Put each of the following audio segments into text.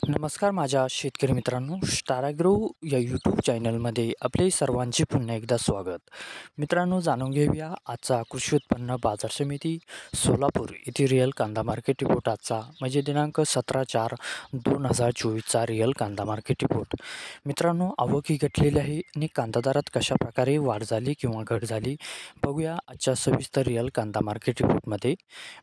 नमस्कार माझ्या शेतकरी मित्रांनो, स्टार ॲग्रो या यूट्यूब चॅनलमध्ये आपले सर्वांचे पुन्हा एकदा स्वागत. मित्रांनो, जाणून घेऊया आजचा कृषी उत्पन्न बाजार समिती सोलापूर येथील रिअल कांदा मार्केट रिपोर्ट आजचा म्हणजे दिनांक 17/4/2024चा रिअल कांदा मार्केट रिपोर्ट. मित्रांनो, आवक ही घटलेली आहे आणि कांदा दरात कशा प्रकारे वाढ झाली किंवा घट झाली बघूया आजच्या सविस्तर रिअल कांदा मार्केट रिपोर्टमध्ये.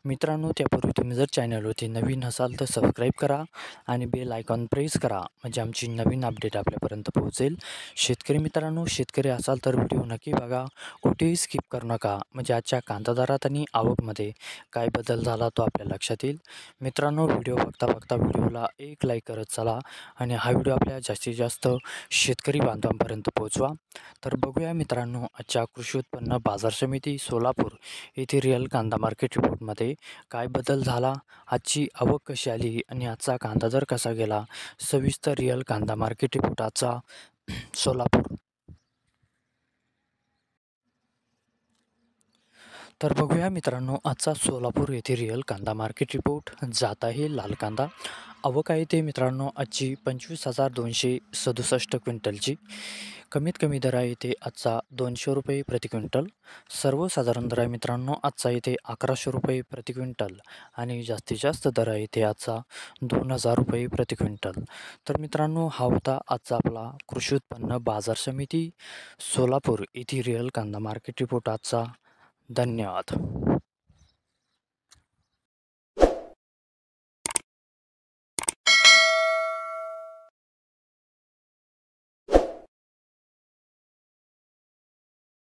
मित्रांनो, त्यापूर्वी तुम्ही जर चॅनलवरती नवीन असाल तर सबस्क्राईब करा आणि बेल आयकॉन प्रेस करा म्हणजे आमची नवीन अपडेट आपल्यापर्यंत पोहोचेल. शेतकरी मित्रांनो, शेतकरी असाल तर व्हिडिओ नक्की बघा, कुठेही स्किप करू नका म्हणजे आजच्या कांदा दरात आणि आवकमध्ये काय बदल झाला तो आपल्या लक्षात येईल. मित्रांनो, व्हिडिओ बघता व्हिडिओला एक लाईक करत चला आणि हा व्हिडिओ आपल्या जास्तीत जास्त शेतकरी बांधवांपर्यंत पोहोचवा. तर बघूया मित्रांनो, आजच्या कृषी उत्पन्न बाजार समिती सोलापूर येथे रिअल कांदा मार्केट रिपोर्टमध्ये काय बदल झाला, आजची आवक कशी आली आणि आजचा कांदा दर कसा गेला. सविस्तर रिअल कांदा मार्केट रिपोर्ट आजचा सोलापूर. तर बघूया मित्रांनो, आजचा सोलापूर येथे रिअल कांदा मार्केट रिपोर्ट. जात आहे लाल कांदा. आवक आहे ते मित्रांनो आजची 25,267 क्विंटलची. कमीत कमी दर आहे ते आजचा 200 रुपये प्रति क्विंटल. सर्वसाधारण दर आहे मित्रांनो आजचा इथे 1100 रुपये प्रति क्विंटल आणि जास्तीत जास्त दर आहे ते आजचा 2000 रुपये प्रति क्विंटल. तर मित्रांनो, हा होता आजचा आपला कृषी उत्पन्न बाजार समिती सोलापूर येथे रिअल कांदा मार्केट रिपोर्ट आजचा. धन्यवाद.